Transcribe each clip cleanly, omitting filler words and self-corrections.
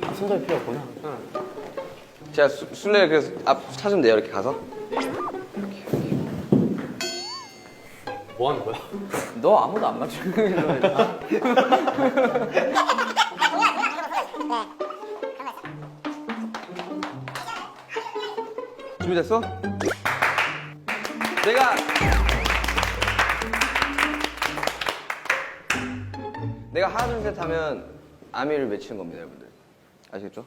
아, 손잡이 필요 없구나. 제가 술래 그래서 앞 찾으면 돼요, 이렇게 가서. 뭐 하는 거야? 너 아무도 안 맞추는 거야. 준비됐어? 내가 하나 둘 셋 하면 아미를 외치는 겁니다, 여러분들. 아시겠죠?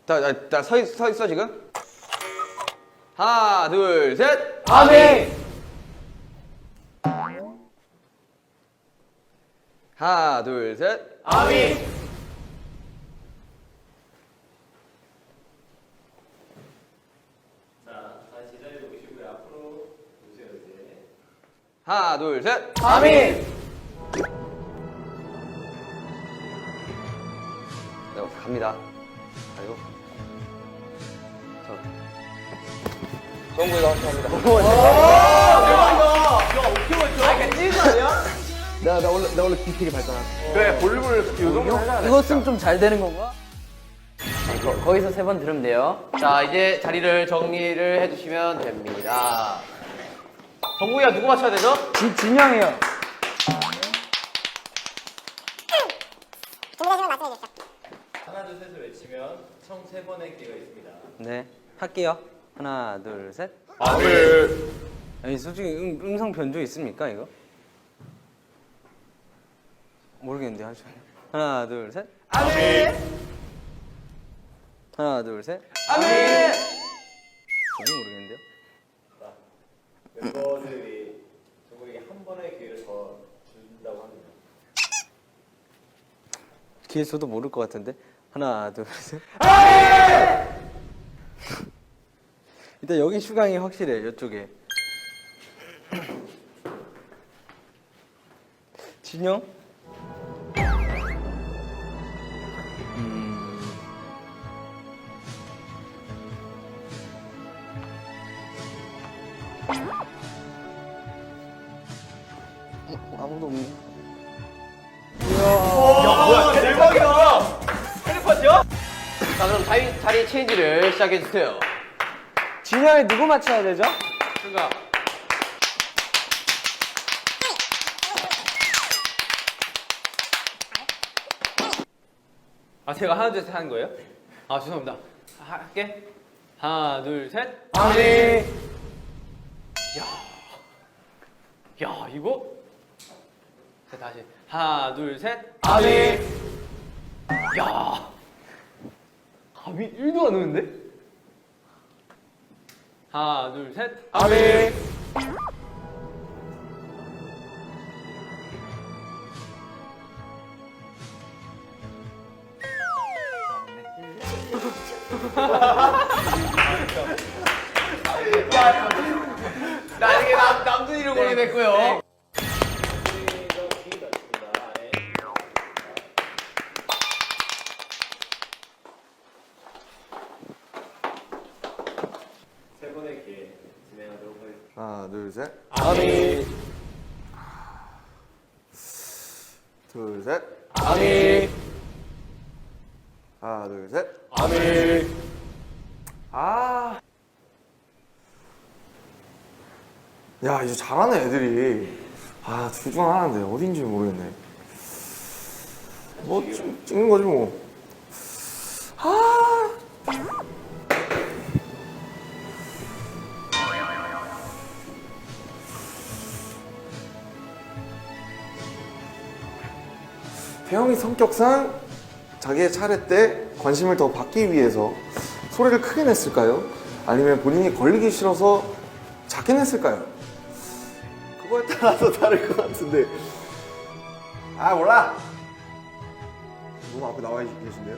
나 서 있어 지금? 하나 둘 셋. 아미! 하나 둘 셋. 아미! 하나 둘 셋. 아미! 네, 갑니다. 그리고 정국이가 합니다. 나 원래 디테일이 발전한. 그래, 볼륨을 요 정도 해야 돼. 이것은 좀 잘 되는 건가? 거기서 3번 들으면 돼요. 자, 이제 자리를 정리를 해주시면 됩니다. 정국이가 누구 맞춰야 되죠? 진영이요. 준비되시면 말씀해 주십시오. 하나 둘 셋을 외치면 총 3번의 기회가 있습니다. 네, 할게요. 하나, 둘, 셋. 아미. 아니, 솔직히 음성 변조 있습니까, 이거? 모르겠는데, 하죠. 하나, 둘, 셋. 아미. 하나, 둘, 셋. 아미. 전혀 모르겠는데요? 멤버들이 정국에게 한 번의 기회를 더 준다고 합니다. 기회 줘도 모를 것 같은데. 하나, 둘, 셋. 일단 여기 슈강이 확실해, 이쪽에. 진영? 아무도 없네. 대박이다! 텔레파시야? 자, 그럼 자리 체인지를 시작해주세요. 진영이 누구 맞춰야 되죠? 그니까. 아, 제가 하나, 둘, 셋 하는 거예요? 아, 죄송합니다. 할게. 하나, 둘, 셋. 아미. 야, 이거? 자, 다시. 하나, 둘, 셋. 아미. 야. 감이 1도 안 오는데? 하나, 둘, 셋. 아미. 나중에 남준이로 보게 됐고요. 세 번의 기회 진행하도록 하겠습니다. 하나 둘 셋. 아미. 둘 셋. 아미. 하나 둘 셋. 아미. 아. 야, 이제 잘하네, 애들이. 아, 둘 중 하나인데, 어딘지 모르겠네. 뭐, 찍는 거지, 뭐. 아. 태영이 성격상 자기의 차례 때 관심을 더 받기 위해서 소리를 크게 냈을까요? 아니면 본인이 걸리기 싫어서 작게 냈을까요? 그거에 따라서 다를 것 같은데. 아, 몰라. 너무 앞에 나와 계신데요?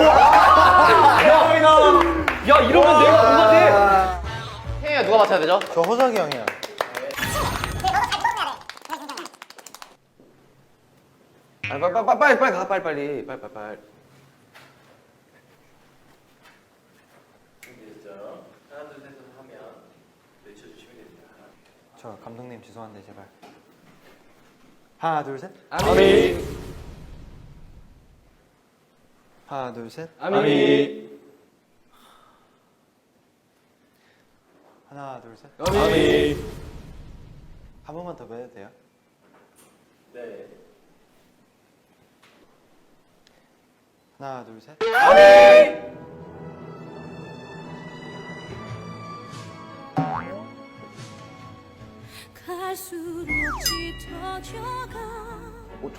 야, 이러면 내가 누가 돼? 태영이가 누가 맞춰야 되죠? 저 호석이 형이야. 빨리 가, 빨리. 준비됐죠? 하나 둘 셋을 하면 외쳐주시면 됩니다. 저 감독님 죄송한데 제발. 하나 둘 셋. 아미. 하나, 둘, 셋. 아미. 하나, 둘, 셋. 아미. 한 번만 더 해도 돼요? 네. 하나, 둘, 셋. 갈수록 짙어져가 와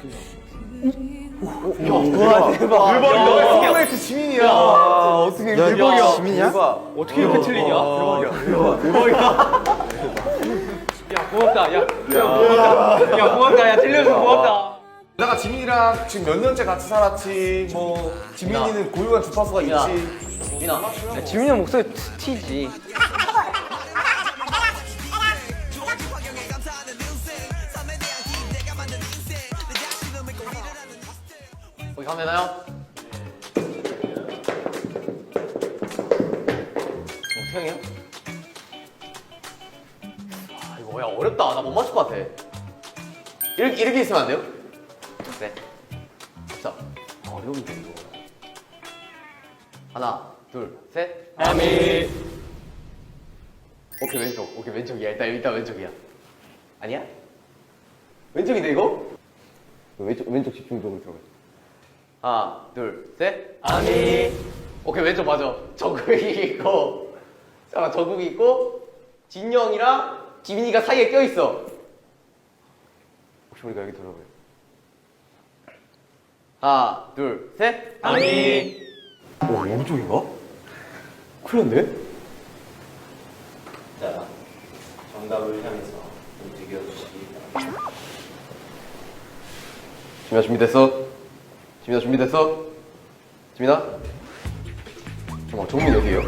대박. 대박이야. 스키마이트 지민이야. 어떻게 대박이야. 지민이야? 어떻게 이렇게 틀리냐? 대박이야. 야 고맙다. 야 고맙다. 야 고맙다. 야 틀려서 고맙다. 내가 지민이랑 지금 몇 년째 같이 살았지. 뭐 지민이는 고유한 주파수가 야. 있지. 민아. 야, 지민이 형 목소리 튀지. 거기 가면 되나요? 태형이야? 아 이거 야 어렵다. 나 못 맞출 것 같아. 이렇게 있으면 안 돼요? 그래. 자, 어려운데 이거. 하나, 둘, 셋. 아미. 오케이 왼쪽. 오케이 왼쪽이야. 일단 왼쪽이야. 아니야? 왼쪽인데 이거? 왼쪽 집중적으로 들어가. 하나, 둘, 셋. 아미. 오케이 왼쪽 맞아. 정국이 있고, 잠깐 정국이 있고, 진영이랑 지민이가 사이에 껴 있어. 혹시 우리가 여기 들어가요? 하나, 둘, 셋. 아미. 오, 오른쪽인가? 큰일 났네? 자, 정답을 향해서 움직여 주시기 바랍니다. 지민아 준비됐어? 지민아 준비됐어? 지민아? 잠깐만 정민 어디에요?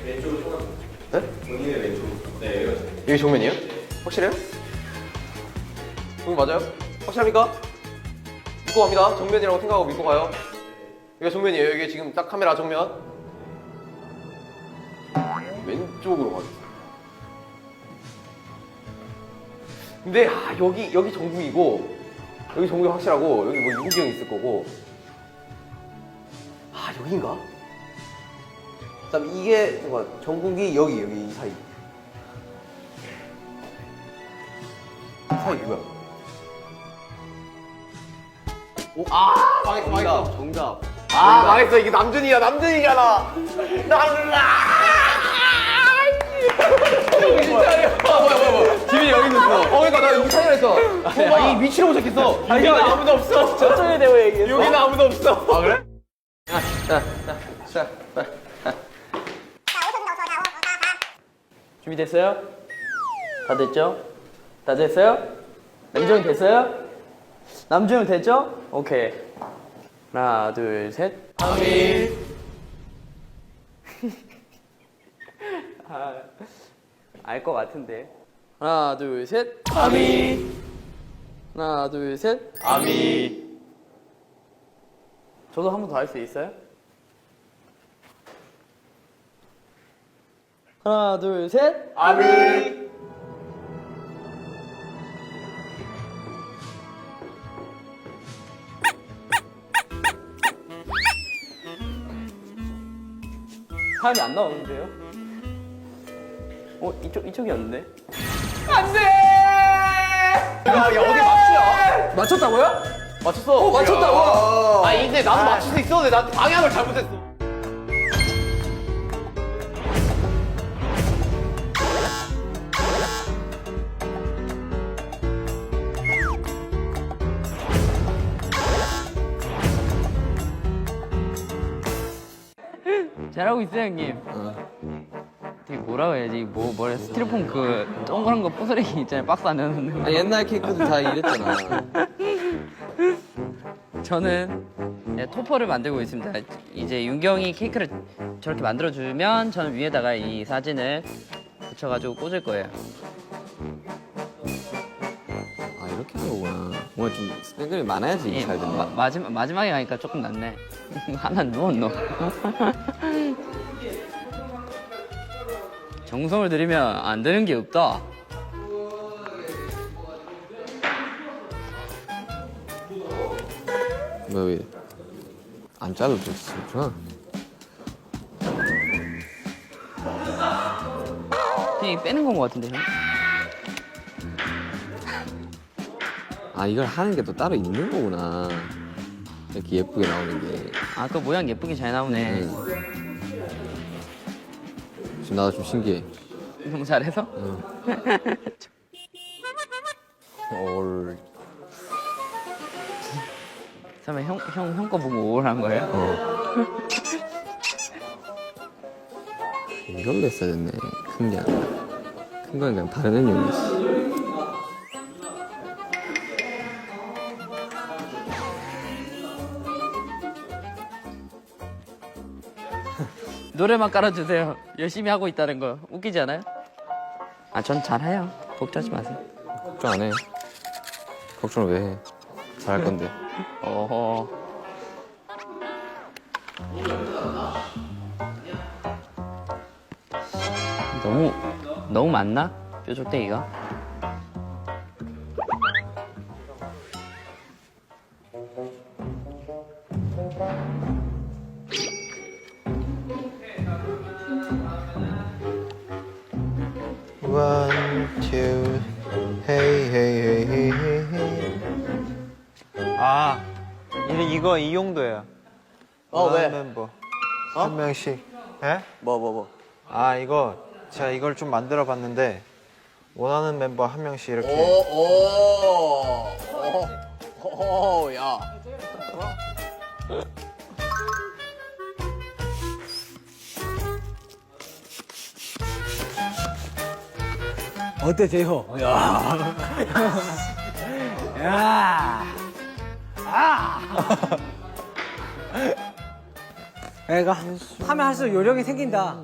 왼쪽으로 손 네? 본인의 왼쪽. 네, 이거 여기 정면이에요? 확실해요? 여기 맞아요? 확실합니까? 믿고 갑니다. 정면이라고 생각하고 믿고 가요. 여기가 정면이에요. 여기 지금 딱 카메라 정면. 왼쪽으로 가겠어요. 근데 여기 정국이고 여기 정국이 확실하고 여기 뭐 유국이 형 있을 거고 여기인가? 그다음 이게 잠깐 정국이 여기 이 사이 누구야? 오, 망했어. 정답. 망했어. 이게 남준이잖아. 진짜야. 뭐야. 지민이 여기 있어. 그러니까 나 여기 사이에 있어. 이 미치라고 시작했어. 여기는 아무도 없어. 저쪽에 대고 얘기했어. 여기는 아무도 없어. 아, 그래? 자. 준비됐어요? 다 됐죠? 다 됐어요? 남준이 됐어요? 남준이 됐죠? 오케이. 하나, 둘, 셋. 아미. 알 것 같은데. 하나, 둘, 셋. 아미. 하나, 둘, 셋. 아미. 저도 한 번 더 할 수 있어요? 하나, 둘, 셋. 아미. 사람이 안 나오는데요? 이쪽이었는데? 안 돼! 야, 어디 맞추냐? 맞췄다고요? 맞췄어. 맞췄다고? 근데 나도 맞출 수 있었는데 나 방향을 잘못했어. 잘하고 있어요 형님. 되게 뭐라고 해야지 뭐래 스티로폼 그 동그란 거 부스러기 있잖아요. 박스 안에 넣는 거. 옛날 케이크도 다 이랬잖아. 저는 토퍼를 만들고 있습니다. 이제 윤경이 케이크를 저렇게 만들어주면 저는 위에다가 이 사진을 붙여가지고 꽂을 거예요. 이렇게 하는 거구나. 뭔가 좀 스펙이 많아야지 예, 잘 되네. 마지막에 가니까 조금 낫네. 하나 누웠노. 정성을 들이면 안 되는 게 없다. 왜? 안 잘라도 진짜. 그냥 빼는 건 것 같은데 형? 아 이걸 하는 게 또 따로 있는 거구나. 이렇게 예쁘게 나오는 게. 아 그 모양 예쁘게 잘 나오네. 지금 나도 좀 신기해. 너무 잘해서? 올. 설마 형 거 보고 우울한 거예요? 이걸로 했어야 됐네. 큰 게 아니라. 큰 건 그냥 다른 애용이었어. 노래만 깔아주세요. 열심히 하고 있다는 거 웃기지 않아요? 아 전 잘해요. 걱정하지 마세요. 걱정 안 해. 걱정을 왜 해? 잘할 건데. 어허. 너무 많나? 뾰족대기가? One, two, hey, hey, hey, hey, hey, hey. 아, 이거 이 용도예요. 왜? 멤버 한 명씩. 예? 뭐. 아, 이거 제가 이걸 좀 만들어 봤는데 원하는 멤버 한 명씩 이렇게. 야. 어때세요? 야. 야. 애가 하면 할수록 요령이 생긴다.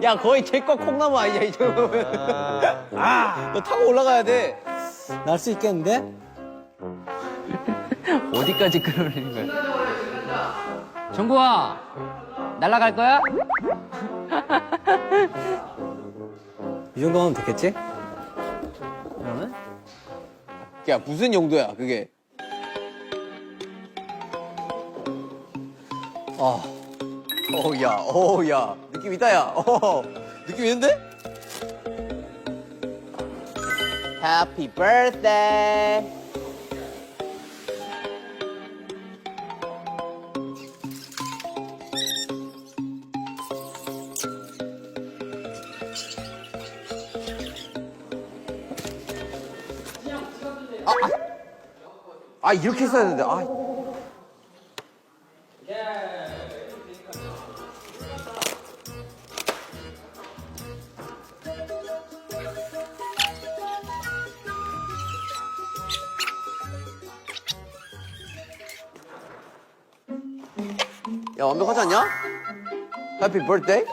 야 거의 제거 콩나무 아니야 이 정도면. 너 타고 올라가야 돼. 날 수 있겠는데? 어디까지 끌어올리는 거야? 정구아, 날아갈 거야? 이 정도면 됐겠지? 그러면? 야 무슨 용도야 그게? 야 느낌 있다 야. 느낌 있는데? Happy birthday. 아 이렇게 써야 되는데. 야 완벽하지 않냐? 해피 birthday.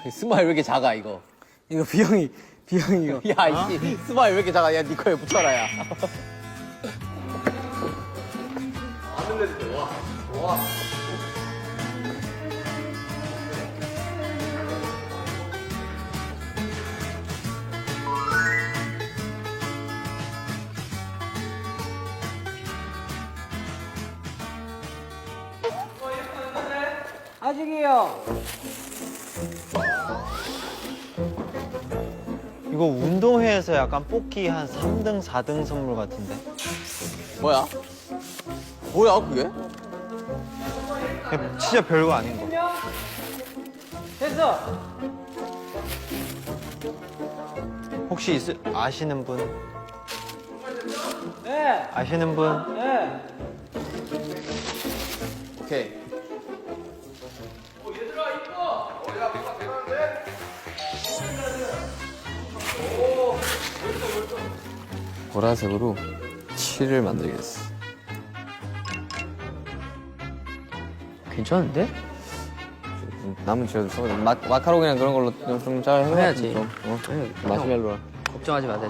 스마일 왜 이렇게 작아 이거? 이거 비용이 이거. 야 이씨 스마일 왜 이렇게 작아? 야 니 거에 붙여라 야. 아직이요. 이거 운동회에서 약간 뽑기 한 3등, 4등 선물 같은데. 뭐야? 뭐야 그게? 그냥 진짜 별거 아닌 거. 됐어. 혹시 아시는 분? 네. 아시는 분? 네. 오케이. 보라색으로 칠을 만들겠어. 괜찮은데? 남은 지어도 써. 마카롱이랑 그런 걸로 좀 잘 해봐야지. 해야지. 마시멜로랑. 걱정하지 마세요.